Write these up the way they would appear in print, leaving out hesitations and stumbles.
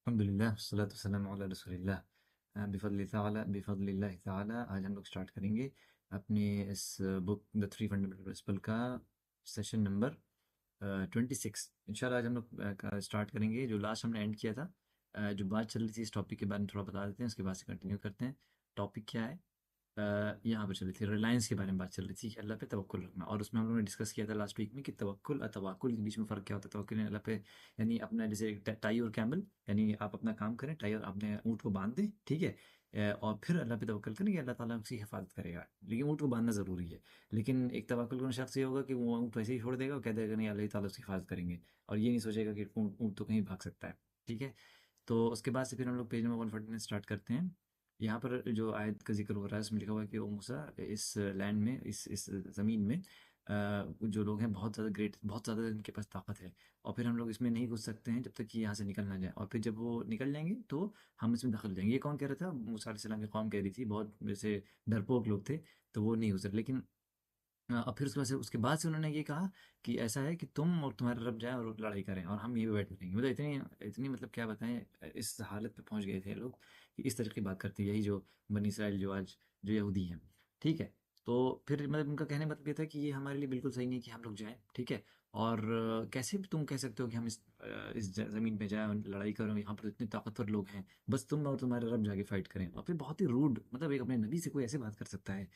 अल्हम्दुलिल्लाह वस्सलातु वस्सलामु अला रसूलिल्लाह बिफ़ज़्लिल्लाहि ताला। आज हम लोग स्टार्ट करेंगे अपने इस book the three fundamental principle का सेशन नंबर 26। इंशाल्लाह आज हम लोग स्टार्ट करेंगे जो लास्ट हमने एंड किया था। जो बात चल रही थी इस टॉपिक के बारे में थोड़ा बता देते हैं, उसके बाद से कंटिन्यू करते हैं। टॉपिक क्या है? यहाँ पर चल रही थी रिलायंस के बारे में बात चल रही थी कि अल्लाह पे तवक्कुल रखना, और उसमें हम लोगों ने डिस्कस किया था लास्ट वीक में कि तवक्कुल और तवाक्कुल के बीच में फ़र्क क्या होता है। तवक्कुल यानी अल्लाह पे, यानी अपना जैसे टाई और कैमल, यानी आप अपना काम करें, टाई और अपने ऊँट को बांध दें, ठीक है। और फिर अल्लाह पे तवक्कुल करें कि अल्लाह ताला उसकी हिफाजत करेगा, लेकिन ऊँट को बांधना ज़रूरी है। लेकिन एक तवक्कुल वाला शख्स ये होगा कि वो ऊँट वैसे ही छोड़ देगा और कह देगा नहीं अल्लाह ताला उसकी हिफाजत करेंगे, और ये नहीं सोचेगा कि ऊँट ऊँट तो कहीं भाग सकता है, ठीक है। तो उसके बाद से फिर हम लोग पेज नंबर 149 स्टार्ट करते हैं। यहाँ पर जो आयत का जिक्र हो रहा है उसमें लिखा हुआ है कि ओ मूसा, इस लैंड में, इस ज़मीन में जो लोग हैं बहुत ज़्यादा ग्रेट, बहुत ज़्यादा इनके पास ताकत है, और फिर हम लोग इसमें नहीं घुस सकते हैं जब तक कि यहाँ से निकल ना जाए, और फिर जब वो निकल जाएंगे तो हम इसमें दखल देंगे। ये कौन कह रहा था? मूसा अलैहिस्सलाम की कौम कह रही थी, बहुत जैसे डरपोक लोग थे, तो वो नहीं घुसे। लेकिन और फिर उसके बाद से उन्होंने ये कहा कि ऐसा है कि तुम और तुम्हारे रब जाए और लड़ाई करें और हम यहीं पे बैठे रहेंगे। मतलब इतनी इतनी, मतलब क्या बताएं, इस हालत पे पहुंच गए थे लोग कि इस तरह की बात करती है, यही जो बनी इसराइल जो आज जो यहूदी हैं, ठीक है। तो फिर मतलब उनका कहने का मतलब ये था कि ये हमारे लिए बिल्कुल सही नहीं है कि हम लोग जाएं, ठीक है। और कैसे भी तुम कह सकते हो कि हम इस ज़मीन पे जाएं और लड़ाई करें, यहाँ पर इतने ताकतवर लोग हैं, बस तुम और तुम्हारे रब जाके फाइट करें। और फिर बहुत ही रूड, मतलब एक अपने नबी से कोई ऐसे बात कर सकता है?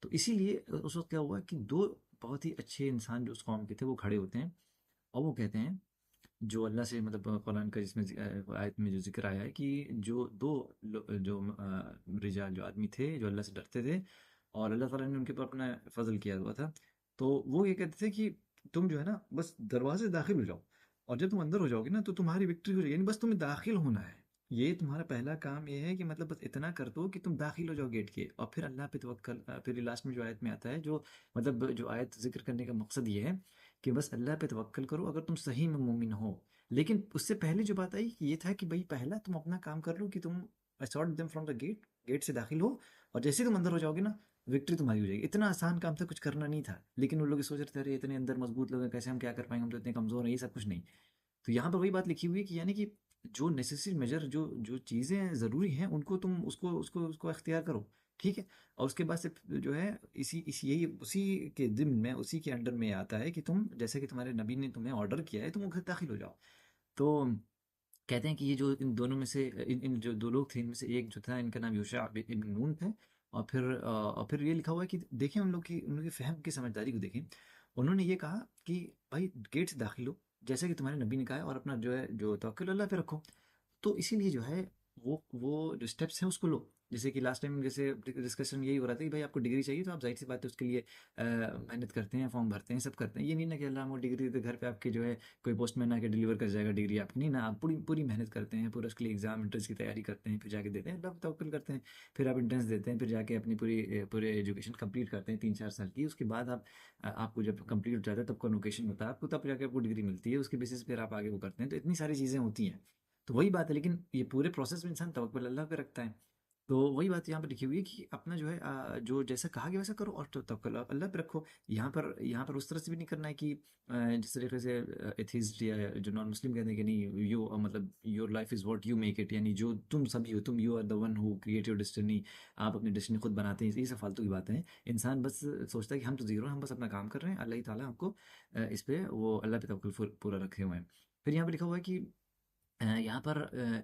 तो इसीलिए उस वक़्त क्या हुआ कि 2 बहुत ही अच्छे इंसान जो उस कौम के थे वो खड़े होते हैं, और वो कहते हैं, जो अल्लाह से, मतलब कुरान का जिसमें आयत में जो ज़िक्र आया है कि जो 2 जो रिजाल जो आदमी थे जो अल्लाह से डरते थे, और अल्लाह ताला ने उनके ऊपर अपना फ़ज़ल किया हुआ था। तो वो ये कहते थे कि तुम जो है ना बस दरवाज़े से दाखिल हो जाओ, और जब तुम अंदर हो जाओगे ना तो तुम्हारी विक्ट्री हो जाएगी, यानी बस तुम्हें दाखिल होना है। ये तुम्हारा पहला काम ये है कि मतलब बस इतना कर दो कि तुम दाखिल हो जाओ गेट के, और फिर अल्लाह पे तवक्कल। फिर लास्ट में जो आयत में आता है, जो मतलब जो आयत ज़िक्र करने का मकसद ये है कि बस अल्लाह पे तवक्कल करो अगर तुम सही में मोमिन हो। लेकिन उससे पहले जो बात आई कि ये था कि भाई पहला तुम अपना काम कर लो कि तुम assort them from the gate, gate से दाखिल हो, और जैसे ही तुम अंदर हो जाओगे ना विक्ट्री तुम्हारी हो जाएगी। इतना आसान काम था, कुछ करना नहीं था, लेकिन वो लोग ये सोच रहे थे अरे इतने अंदर मजबूत लोग हैं, कैसे हम क्या कर पाएंगे, हम तो इतने कमज़ोर हैं, ये सब कुछ नहीं। तो यहाँ पर वही बात लिखी हुई है कि यानी कि जो नेसेसरी मेजर, जो जो चीज़ें ज़रूरी हैं उनको तुम उसको उसको उसको अख्तियार करो, ठीक है। और उसके बाद से जो है इसी इसी यही उसी के ज़िम्न में, उसी के अंडर में आता है कि तुम, जैसे कि तुम्हारे नबी ने तुम्हें ऑर्डर किया है, तुम घर दाखिल हो जाओ। तो कहते हैं कि ये जो इन दोनों में से इन जो 2 लोग थे, इनमें से एक जो था इनका नाम यूशा इब्न नून था। और फिर ये लिखा हुआ है कि देखें उनकी फ़हम की समझदारी को देखें। उन्होंने ये कहा कि भाई गेट से दाखिल हो, जैसे कि तुम्हारे नबी ने कहा है, और अपना जो है जो तवक्कुल अल्लाह पे रखो। तो इसीलिए जो है वो जो स्टेप्स हैं उसको लो। जैसे कि लास्ट टाइम जैसे डिस्कशन यही हो रहा था कि भाई आपको डिग्री चाहिए तो आप ज़ाहिर सी बात है उसके लिए मेहनत करते हैं, फॉर्म भरते हैं, सब करते हैं। ये नहीं ना कि अल्लाह वो डिग्री दे घर पे आपके जो है कोई पोस्टमैन आके डिलीवर कर जाएगा डिग्री आपकी, नहीं ना, आप पूरी पूरी मेहनत करते हैं, पूरा उसके लिए एग्जाम एंट्रेंस की तैयारी करते हैं, फिर जाके देते हैं, अल्लाह पे तवक्कुल करते हैं। फिर आप एंट्रेंस देते हैं, फिर जाके अपनी पूरे एजुकेशन कंप्लीट करते हैं 3-4 साल की। उसके बाद आपको जब कंप्लीट हो जाता है तब कन्वोकेशन होता है आपको, तब जाके आपको डिग्री मिलती है, उसके बेसिस पे आप आगे वो करते हैं। तो इतनी सारी चीज़ें होती हैं। तो वही बात है, लेकिन ये पूरे प्रोसेस में इंसान तवक्कुल अल्लाह पे रखता है। तो वही बात यहाँ पे लिखी हुई है कि अपना जो है जो जैसा कहा गया वैसा करो, और तो तवक्कुल अल्लाह पे रखो। यहाँ पर उस तरह से भी नहीं करना है कि जिस तरीके से एथिस्ट या जो नॉन मुस्लिम कहते हैं कि नहीं, यू मतलब your life is what you make it, यानी जो तुम सभी हो, तुम you are the one who create your destiny. आप अपनी डेस्टिनी खुद बनाते हैं, ये सब फालतू की बातें हैं। इंसान बस सोचता है कि हम तो ज़ीरो हैं, हम बस अपना काम कर रहे हैं, अल्लाह ही ताला हमको इस पे वो अल्लाह पे तवक्कुल पूरा रखे हुए हैं। फिर यहाँ पे लिखा हुआ है कि यहाँ पर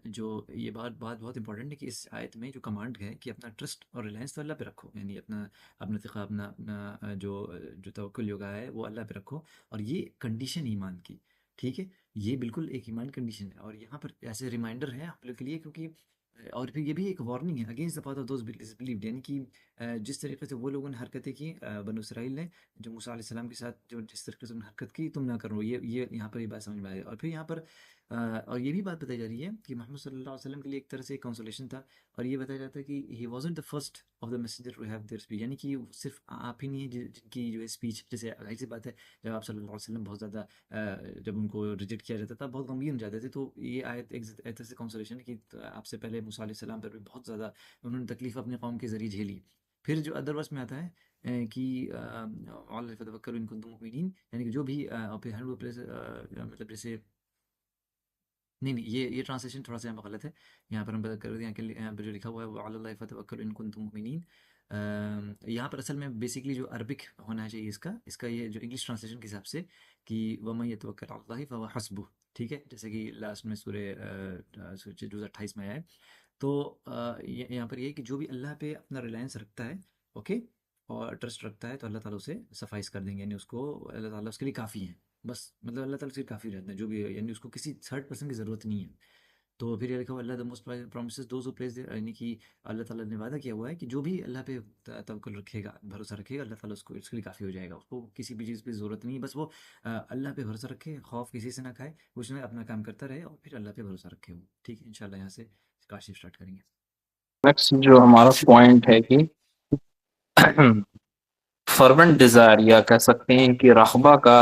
जो ये बात बात बहुत इंपॉर्टेंट है कि इस आयत में जो कमांड है कि अपना ट्रस्ट और रिलायंस तो अल्लाह पे रखो, यानी अपना अपना तिक़ा, अपना अपना जो तवक्कुल योगा है वो अल्लाह पे रखो। और ये कंडीशन ईमान की, ठीक है। ये बिल्कुल एक ईमान कंडीशन है, और यहाँ पर ऐसे रिमाइंडर है आप लोग के लिए, क्योंकि और फिर ये भी एक वार्निंग है against the path of those believed, यानी कि जिस तरीके से वो लोगों ने हरकतें की, बनु इसराइल ने जो मूसा अलैहि सलाम के साथ जो जिस तरीके से उन्होंने हरकत की, तुम ना करो ये यहाँ पर ये बात समझ में आई। और फिर यहाँ पर और ये भी बात बताई जा रही है कि मोहम्मद सल्लल्लाहु अलैहि वसल्लम के लिए एक तरह से कंसोलेशन था। और ये बताया जाता है कि he wasn't the first of the messenger to have their speech, यानी कि सिर्फ आप ही नहीं है जिनकी जो है स्पीच, जैसे जाहिर सी बात है जब आप सल्लल्लाहु अलैहि वसल्लम बहुत ज़्यादा जब उनको रिजेक्ट किया जाता था, बहुत गमगीन हो जाते थे, तो ये आयत एक तरह से कंसोलेशन है कि आपसे पहले मूसा अलैहि सलाम पर भी बहुत ज़्यादा उन्होंने तकलीफ अपने कौम के ज़रिए झेली। फिर जो अदर वर्स में आता है कि अल्लाह फतवक्कलू इन कुंतुम मुमिनीन, यानी कि जो भी फिर 100 प्लस मतलब जैसे नहीं नहीं, ये ट्रांसलेशन थोड़ा सा यहाँ पर गलत है। यहाँ पर हम बात कर रहे हैं, यहाँ पर जो लिखा हुआ है वो अल्लाह फतवक्कलू इन कुंतुम मुमिनीन। यहाँ पर असल में बेसिकली जो अरबिक होना चाहिए इसका इसका ये जो इंग्लिश ट्रांसलेशन के हिसाब से कि वमन यतवक्कल अल्लाह फहुव हस्बुह, ठीक है, जैसे कि लास्ट में सूरे जुज़ 28 में आया है। तो यहाँ पर ये है कि जो भी अल्लाह पे अपना रिलायंस रखता है, ओके, और ट्रस्ट रखता है, तो अल्लाह ताला उसे सफाइस कर देंगे, यानी उसको अल्लाह ताला उसके लिए काफ़ी है। बस मतलब अल्लाह ताला से काफ़ी रहते हैं जो भी है, यानी उसको किसी थर्ड पर्सन की ज़रूरत नहीं है। तो फिर ये लिखा हुआ Allah the most promises those who praise, यानी कि अल्लाह ताला ने वादा किया हुआ है कि जो भी अल्लाह पे तवक्कुल रखेगा, भरोसा रखेगा, अल्लाह ताला उसको उसके लिए काफ़ी हो जाएगा। उसको किसी भी चीज़ की ज़रूरत नहीं है, बस वो अल्लाह पे भरोसा रखे, खौफ किसी से ना खाए, कुछ ना अपना काम करता रहे और फिर अल्लाह पे भरोसा रखे वो। ठीक है, इंशाल्लाह यहाँ से काशिफ स्टार्ट करेंगे। नेक्स्ट जो हमारा पॉइंट है कि फर्वेंट डिजायर या कह सकते हैं कि रहबा का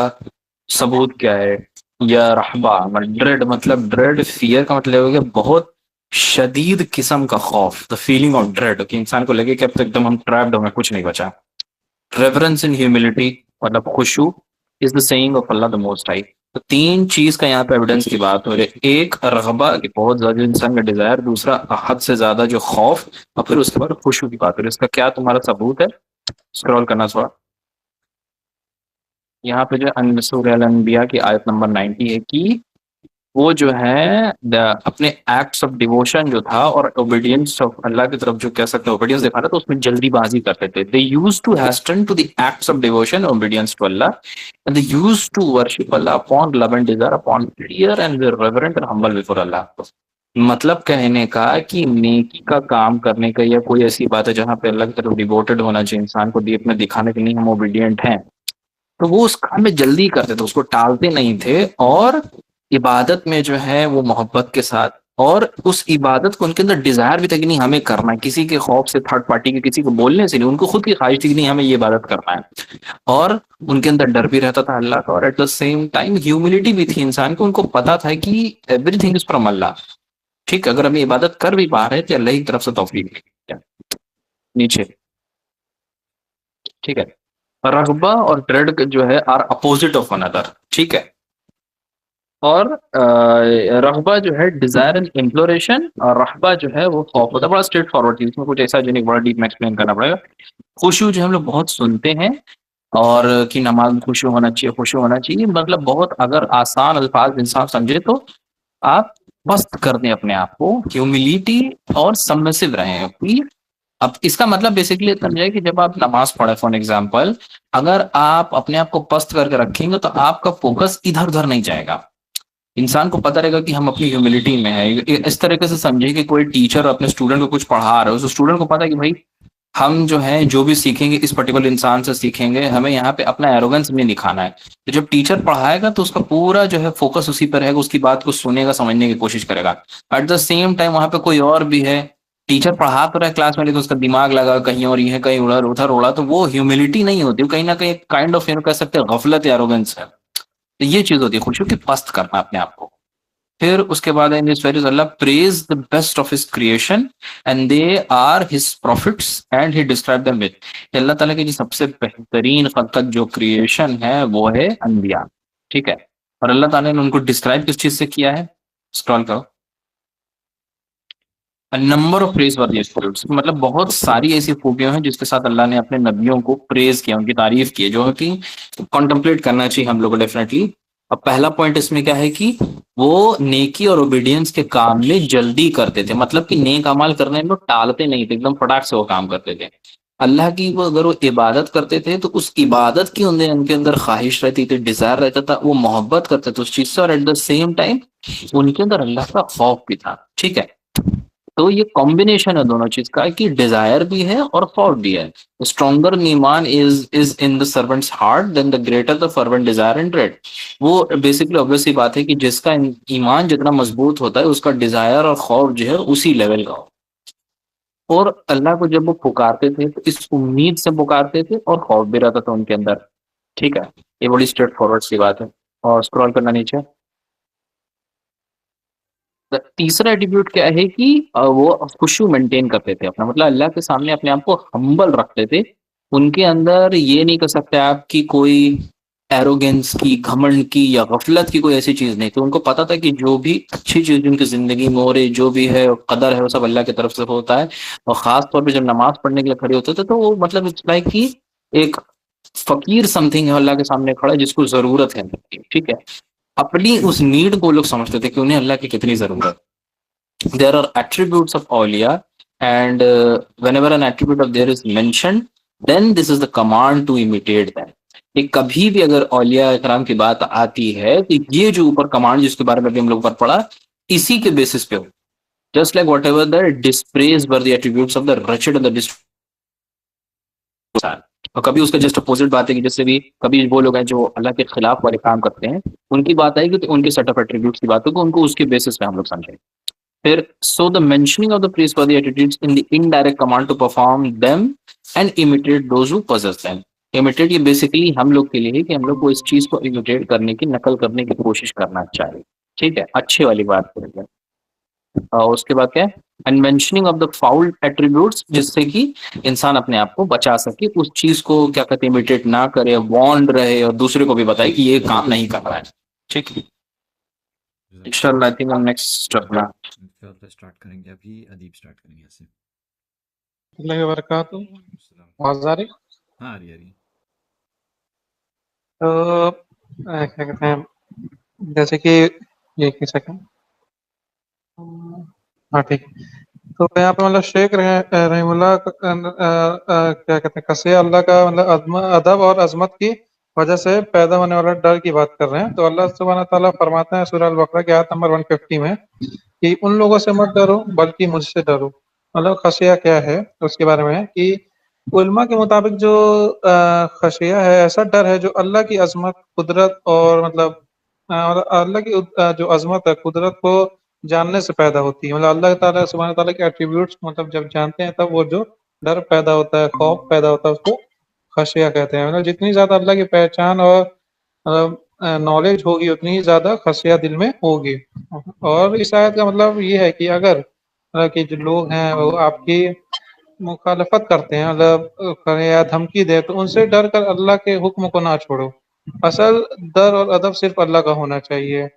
सबूत क्या है, या रहबा मतलब ड्रेड, मतलब ड्रेड फियर का मतलब हो गया बहुत शदीद किस्म का खौफ, द फीलिंग ऑफ ड्रेड, कि इंसान को लगे कि अब तो एकदम हम ट्रैप्ड हो गए, कुछ नहीं बचा। रेवरेंस इन ह्यूमिलिटी मतलब खुशू is the saying of Allah the most high. तो तीन चीज का यहाँ पे एविडेंस की बात हो रही है, एक रगबा की बहुत ज्यादा इंसान का डिजायर, दूसरा हद से ज्यादा जो खौफ, और फिर उसके बाद खुशू की बात हो रही है। इसका क्या तुम्हारा सबूत है? स्क्रॉल करना थोड़ा। यहाँ पे जो सूरह अल अंबिया की आयत नंबर 90 है कि वो जो है अपने एक्ट्स ऑफ डिवोशन जो था और ओबीडियंस ऑफ अल्लाह की तरफ जो कह सकते हैं ओबीडियंस दिखा रहा था, तो उसमें जल्दीबाजी करते थे। They used to hasten to the acts of devotion obedience to Allah and they used to worship Allah upon love and desire upon clear and reverent and humble before Allah. मतलब कहने का कि नेकी का काम करने का या कोई ऐसी बात है जहां पे अल्लाह की तरफ डिवोटेड होना चाहिए इंसान को, दीप में दिखाने के लिए हम ओबीडियंट हैं, तो वो उस काम में जल्दी करते थे, उसको टालते नहीं थे। और इबादत में जो है वो मोहब्बत के साथ, और उस इबादत को उनके अंदर डिजायर भी था कि नहीं हमें करना है, किसी के खौफ से, थर्ड पार्टी के किसी को बोलने से नहीं, उनको खुद की ख्वाहिश थी कि नहीं हमें ये इबादत करना है। और उनके अंदर डर भी रहता था अल्लाह का, और at the same time humility भी थी इंसान को, उनको पता था कि एवरीथिंग इज फ्रॉम अल्लाह। ठीक, अगर हम इबादत कर भी पा रहे हैं तो अल्लाह की तरफ से तौफीक है। नीचे, ठीक है। रगबा और ड्रेड जो है are opposite of one other, ठीक है। और रगबा जो है डिजायर एंड इम्प्लोरेशन, और रहबा जो है वो खौफ होता है। बड़ा स्ट्रेट फॉरवर्ड चीज, इसमें कुछ ऐसा जो नहीं बड़ा डीप में एक्सप्लेन करना पड़ेगा। खुशू जो हम लोग बहुत सुनते हैं, और कि नमाज में खुशू होना चाहिए, खुशू होना चाहिए, मतलब बहुत अगर आसान अल्फाज इंसान समझे तो आप पस्त कर दें अपने आप को, ह्यूमिलिटी और सबमिसिव रहें कि अब इसका मतलब बेसिकली समझे कि जब आप नमाज पढ़े फॉर एग्जाम्पल, अगर आप अपने आप को पस्त करके रखेंगे तो आपका फोकस इधर उधर नहीं जाएगा। इंसान को पता रहेगा कि हम अपनी ह्यूमिलिटी में है। इस तरीके से समझे कि कोई टीचर अपने स्टूडेंट को कुछ पढ़ा रहे हो, तो स्टूडेंट को पता है कि भाई हम जो है जो भी सीखेंगे इस पर्टिकुलर इंसान से सीखेंगे, हमें यहाँ पे अपना एरोगेंस नहीं दिखाना है। तो जब टीचर पढ़ाएगा तो उसका पूरा जो है फोकस उसी पर रहेगा, उसकी बात को सुनेगा, समझने की कोशिश करेगा। एट द सेम टाइम वहां पे कोई और भी है, टीचर पढ़ा तो रहा है क्लास में, लेकिन उसका दिमाग लगा कहीं और, ये है कहीं उधर उधर उड़ा, तो वो ह्यूमिलिटी नहीं होती, वो कहीं ना कहीं काइंड ऑफ कह सकते हैं गफलत या एरोगेंस है। तो ये चीज होती है खुशी की, पस्त करना अपने आप को। फिर उसके बाद in this very Allah praise the best of his creation and they are his prophets and he describe them with, अल्लाह ताला की जो सबसे बेहतरीन खलकत जो क्रिएशन है वो है अंबिया, ठीक है। और अल्लाह ताला ने उनको डिस्क्राइब किस चीज से किया है? स्क्रॉल करो। नंबर ऑफ प्रेज वर्दी एट्रिब्यूट्स, मतलब बहुत सारी ऐसी खूबियां हैं जिसके साथ अल्लाह ने अपने नबियों को प्रेज किया, उनकी तारीफ की है, जो है कि कॉन्टेम्पलेट करना चाहिए हम लोग को डेफिनेटली। अब पहला पॉइंट इसमें क्या है कि वो नेकी और ओबीडियंस के काम में जल्दी करते थे, मतलब कि नेक अमाल करने में वो टालते नहीं थे, एकदम फटाक से वो काम करते थे। अल्लाह की वो अगर वो इबादत करते थे तो उस इबादत की उनके अंदर ख्वाहिश रहती थी, डिजायर रहता था, वो मोहब्बत करते थे उस चीज से, और एट द सेम टाइम उनके अंदर अल्लाह का खौफ भी था, ठीक है। तो ये कॉम्बिनेशन है दोनों चीज का कि डिजायर भी है और खौफ भी है। स्ट्रॉन्गर ईमान is in the servants heart than the greater the fervent desire and dread. वो बेसिकली ऑब्वियस सी बात है कि जिसका ईमान जितना मजबूत होता है उसका डिजायर और खौफ जो है उसी लेवल का हो। और अल्लाह को जब वो पुकारते थे तो इस उम्मीद से पुकारते थे और खौफ भी रहता था उनके अंदर, ठीक है। ये बड़ी स्ट्रेट फॉरवर्ड सी बात है। और स्क्रॉल करना नीचे। तीसरा एट्रीब्यूट क्या है कि वो खुशू मेंटेन करते थे अपना, मतलब अल्लाह के सामने अपने आप को हम्बल रखते थे। उनके अंदर ये नहीं कर सकते आप कि कोई एरोगेंस की, घमंड की या गफलत की कोई ऐसी चीज नहीं थी। उनको पता था कि जो भी अच्छी चीज उनकी जिंदगी में हो रही, जो भी है कदर है, वो सब अल्लाह की तरफ से होता है। और खास तौर पे जब नमाज पढ़ने के लिए खड़े होते थे तो वो मतलब इट्स लाइक कि एक फकीर समथिंग है अल्लाह के सामने खड़ा है जिसको जरूरत है, ठीक है। अपनी उस नीड को लोग समझते थे कि उन्हें अल्लाह की कितनी जरूरत। there are attributes of awliya, and whenever an attribute of there is mentioned, then this is the command to imitate them। कि कभी भी अगर औलिया इकराम की बात आती है तो ये जो ऊपर कमांड जिसके बारे में अभी हम लोग ऊपर पढ़ा, इसी के बेसिस पे हो। Just like whatever the dispraise were the attributes of the wretched and the, और कभी उसका जस्ट अपोजिट बात है कि जैसे भी कभी वो लोग हैं जो अल्लाह के खिलाफ वाले काम करते हैं, उनकी बात आएगी तो उनके सेट ऑफ एट्रीब्यूट्स की बात होगी, उनको उसके बेसिस पे हम लोग समझेंगे। फिर so the mentioning of the praiseworthy attitudes in the indirect command to perform them and imitate those who possess them। imitate ये बेसिकली हम लोग के लिए है कि हम लोग को इस चीज को इमिटेट करने की, नकल करने की कोशिश करना चाहिए, ठीक है, अच्छे वाली बात करेंगे। और उसके बाद क्या है, and mentioning of the foul attributes, जिससे कि इंसान अपने आप को बचा सके, उस चीज को क्या कहते हैं इमिटेट ना करे, वॉन्ड रहे और दूसरे को भी बताए कि ये काम नहीं कर रहा है, ठीक है। इंशाल्लाह आई थिंक हम नेक्स्ट अपना इंशाल्लाह स्टार्ट करेंगे, अभी अदीब स्टार्ट करेंगे ऐसे। अल्लाह वबरकातुहू। आवाज आ रही? हाँ, आ रही। तो क्या कहते हैं, जैसे कि एक ही सेकंड। हाँ ठीक है। तो यहाँ पे मतलब शेख रहीमुल्लाह क्या कहते हैं, कसे अल्लाह का मतलब अदब और अजमत की वजह से पैदा होने वाला डर की बात कर रहे हैं। तो अल्लाह सुब्हानहू तआला फरमाते हैं सूरह अल-बकरा की आयत नंबर 150 में कि उन लोगों से मत डरो बल्कि मुझसे डरो। मतलब खशिया क्या है तो उसके बारे में है कि उलमा के मुताबिक जो खशिया है ऐसा डर है जो अल्लाह की अजमत, कुदरत और मतलब अल्लाह की जो अजमत है, कुदरत को जानने से पैदा होती है। मतलब अल्लाह ताला सुब्हानहू तआला के एट्रीब्यूट्स मतलब जब जानते हैं तब वो जो डर पैदा होता है, खौफ पैदा होता है, उसको खशिया कहते हैं। मतलब जितनी ज्यादा अल्लाह की पहचान और नॉलेज होगी उतनी ही ज्यादा खशिया दिल में होगी। और इस आयत का मतलब ये है कि अगर कि जो लोग हैं वो आपकी मुखालफत करते हैं, मतलब करें या धमकी दे, तो उनसे डर कर अल्लाह के हुक्म को ना छोड़ो। असल डर और अदब सिर्फ अल्लाह का होना चाहिए।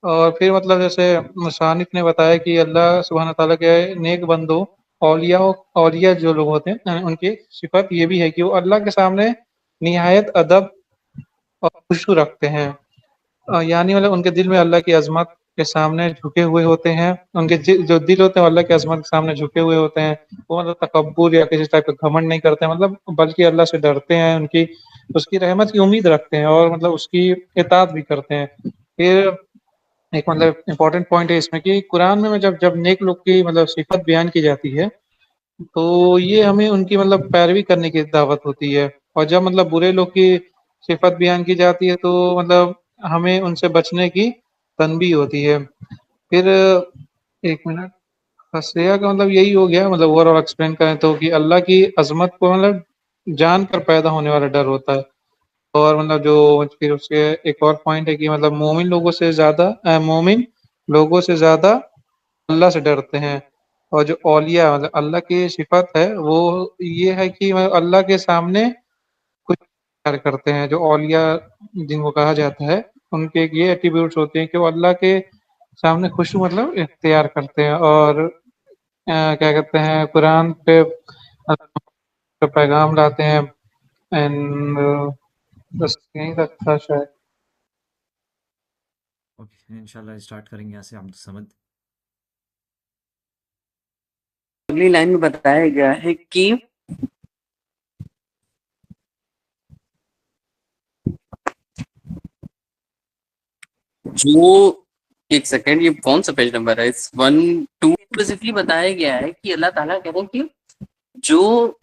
और फिर मतलब जैसे मुसानिफ ने बताया कि अल्लाह सुब्हान तआला के नेक बंदों, औलिया औलिया जो लोग होते हैं उनकी सिफत ये भी है कि वो अल्लाह के सामने निहायत अदब और खुशू रखते हैं। यानी मतलब उनके दिल में अल्लाह की अजमत के सामने झुके हुए होते हैं। उनके जो दिल होते हैं अल्लाह की अजमत के सामने झुके हुए होते हैं। वो मतलब तकब्बुर या किसी टाइप का घमंड नहीं करते हैं, मतलब बल्कि अल्लाह से डरते हैं, उनकी उसकी रहमत की उम्मीद रखते हैं और मतलब उसकी इताअत भी करते हैं। फिर एक मतलब इम्पोर्टेंट पॉइंट है इसमें कि कुरान में जब जब नेक लोग की मतलब सिफत बयान की जाती है तो ये हमें उनकी मतलब पैरवी करने की दावत होती है। और जब मतलब बुरे लोग की सिफत बयान की जाती है तो मतलब हमें उनसे बचने की तनबीह होती है। फिर एक मिनट, खशिया का मतलब यही हो गया, मतलब ओवरऑल एक्सप्लेन करें तो कि अल्लाह की अजमत को मतलब जान कर पैदा होने वाला डर होता है। और मतलब जो फिर उसके एक और पॉइंट है कि मतलब मोमिन लोगों से ज्यादा अल्लाह से डरते हैं। और जो औलिया मतलब अल्लाह की सिफत है वो ये है कि मतलब अल्लाह के सामने कुछ प्यार करते हैं। जो औलिया जिनको कहा जाता है उनके ये एट्रीब्यूट्स होते हैं कि वो अल्लाह के सामने खुशू मतलब इख्तियार करते हैं और क्या कहते हैं कुरान पे पैगाम लाते हैं। एंड बस यही तक था शायद। ओके, इंशाल्लाह स्टार्ट करेंगे यहाँ से अब्दुल समद। अगली लाइन में बताया गया है कि जो एक सेकेंड, ये कौन सा पेज नंबर है, इस 1 2 बेसिकली बताया गया है कि अल्लाह ताला कहते हैं कि जो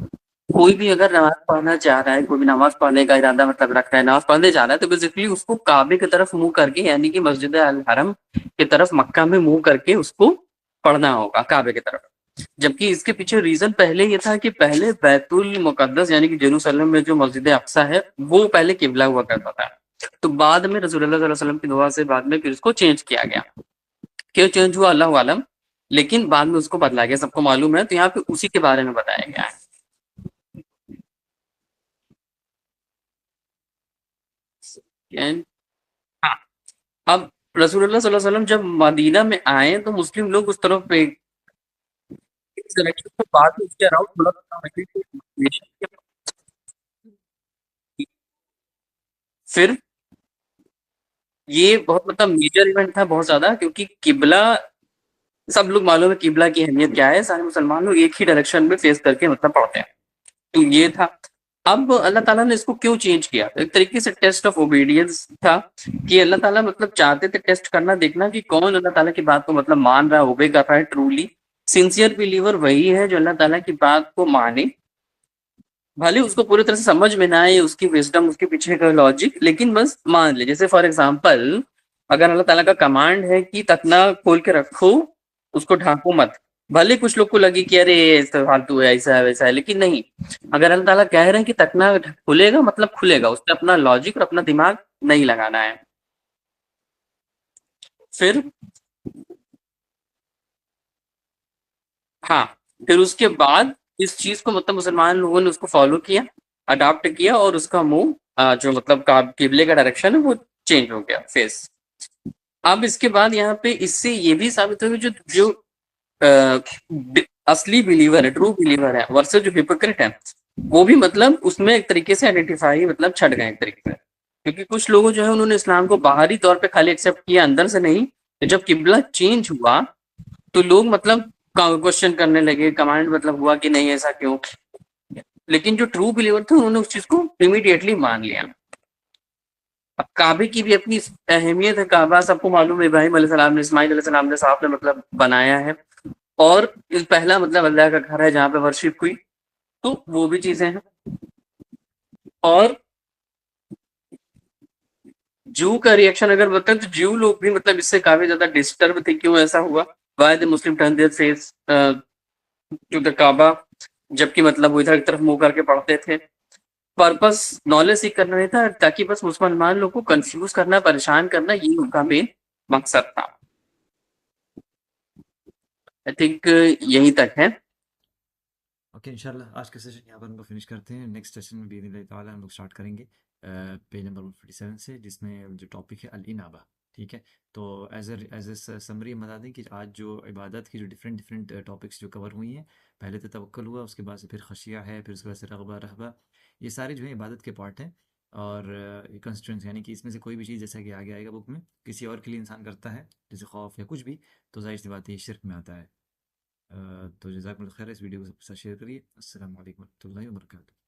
कोई भी अगर नमाज पढ़ना चाह रहा है, कोई भी नमाज पढ़ने का इरादा मतलब रख रहा है, नमाज पढ़ने जा रहा है, तो बेसिकली उसको काबे की तरफ मुंह करके, यानी कि मस्जिद अल हरम की तरफ मक्का में मुंह करके उसको पढ़ना होगा काबे की तरफ। जबकि इसके पीछे रीजन पहले ये था कि पहले बैतुल मुकद्दस यानी कि जेरूसलम में जो मस्जिद अक्सा है वो पहले किबला हुआ करता था। तो बाद में रसूलुल्लाह सल्लल्लाहु अलैहि वसल्लम की दुआ से बाद में फिर उसको चेंज किया गया। क्यों चेंज हुआ अल्लाह आलम, लेकिन बाद में उसको बदला गया, सबको मालूम है। तो यहाँ पे उसी के बारे में बताया गया है। सेकेंड। हाँ, अब रसूलुल्लाह सल्लल्लाहु अलैहि वसल्लम जब मदीना में आए तो मुस्लिम लोग उस तरफ एक डायरेक्शन में बात उसके अराउंड थोड़ा सा फिर ये बहुत मतलब मेजर इवेंट था बहुत ज्यादा, क्योंकि किबला सब लोग मालूम है किबला की अहमियत क्या है, सारे मुसलमान लोग एक ही डायरेक्शन में फेस करके मतलब पढ़ते हैं। तो ये था। अब अल्लाह ताला ने इसको क्यों चेंज किया? एक तरीके से टेस्ट ऑफ ओबीडियंस था कि अल्लाह ताला मतलब चाहते थे टेस्ट करना, देखना कि कौन अल्लाह ताला की बात को मतलब मान रहा है, ओबे कर रहा है ट्रूली। सिंसियर बिलीवर वही है जो अल्लाह ताला की बात को माने, भले उसको पूरी तरह से समझ में ना आए उसकी विजडम, उसके पीछे का लॉजिक, लेकिन बस मान ले। जैसे फॉर एग्जांपल, अगर अल्लाह ताला का कमांड है कि तखना खोल के रखो, उसको ढांको मत, भले कुछ लोग को लगे कि अरे ये तो फालतू है, ऐसा है वैसा है, लेकिन नहीं। अगर अल्लाह ताला कह रहे हैं कि तखना खुलेगा मतलब खुलेगा, उसमें अपना लॉजिक और अपना दिमाग नहीं लगाना है। फिर हाँ, फिर उसके बाद इस चीज को मतलब मुसलमान लोगों ने उसको फॉलो किया, अडॉप्ट किया, और उसका मुंह जो मतलब किबले का डायरेक्शन है वो चेंज हो गया फेस। अब इसके बाद यहाँ पे इससे ये भी साबित हो गया जो जो असली बिलीवर है, ट्रू बिलीवर है, वर्सेस जो हिपोक्रेट है, वो भी मतलब उसमें एक तरीके से आइडेंटिफाई मतलब छट गए एक तरीके से। क्योंकि कुछ लोगों जो है उन्होंने इस्लाम को बाहरी तौर पे खाली एक्सेप्ट किया, अंदर से नहीं। तो जब किबला चेंज हुआ तो लोग मतलब क्वेश्चन करने लगे, कमांड मतलब हुआ कि नहीं ऐसा क्यों। लेकिन जो ट्रू बिलीवर थे उन्होंने उस चीज को इमीडिएटली मान लिया। अब काबे की भी अपनी अहमियत है। काबा सबको मालूम है, इब्राहिम अलैहिस्सलाम ने, इस्माइल अलैहिस्सलाम ने, साहब ने मतलब बनाया है, और इस पहला मतलब अल्लाह का घर है जहाँ पे वर्शिप हुई। तो वो भी चीजें हैं। और जू का रिएक्शन अगर बताएं तो जू लोग भी मतलब इससे काफी ज्यादा डिस्टर्ब थे, क्यों ऐसा हुआ, why the Muslim turn their face to the Kaaba, जबकि मतलब वो इधर की तरफ मुंह करके पढ़ते थे। पर्पस नॉलेज सीख करना नहीं था, ताकि बस मुसलमान लोग को कंफ्यूज करना, परेशान करना, ये उनका मेन मकसद था। आई थिंक यहीं तक है। ओके, इंशाल्लाह आज का सेशन यहाँ पर हम लोग फिनिश करते हैं। नेक्स्ट सेशन में बिइज़्निल्लाह ताला हम लोग स्टार्ट करेंगे पेज नंबर 147 से, जिसमें जो टॉपिक है अल इनाबा। ठीक है, तो एज ए समरी हम बता दें कि आज जो इबादत की जो डिफरेंट डिफरेंट टॉपिक्स जो कवर हुई हैं, पहले तो तवक्कुल हुआ, उसके बाद से फिर खशिया है, फिर उसके बाद से रग़बा रहबा, ये सारे जो है इबादत के पार्ट हैं। और कंस्ट्रेंट्स यानी कि इसमें से कोई भी चीज़ जैसा कि आगे आएगा बुक में किसी और के लिए इंसान करता है, जैसे खौफ या कुछ भी, तो जाहिर सी बात है ये शिर्क में आता है। तो जज़ाकमुल्लाह खैर, इस वीडियो को सबके साथ शेयर करिए। अस्सलाम वालेकुम रहमतुल्लाहि व बरकातुहू।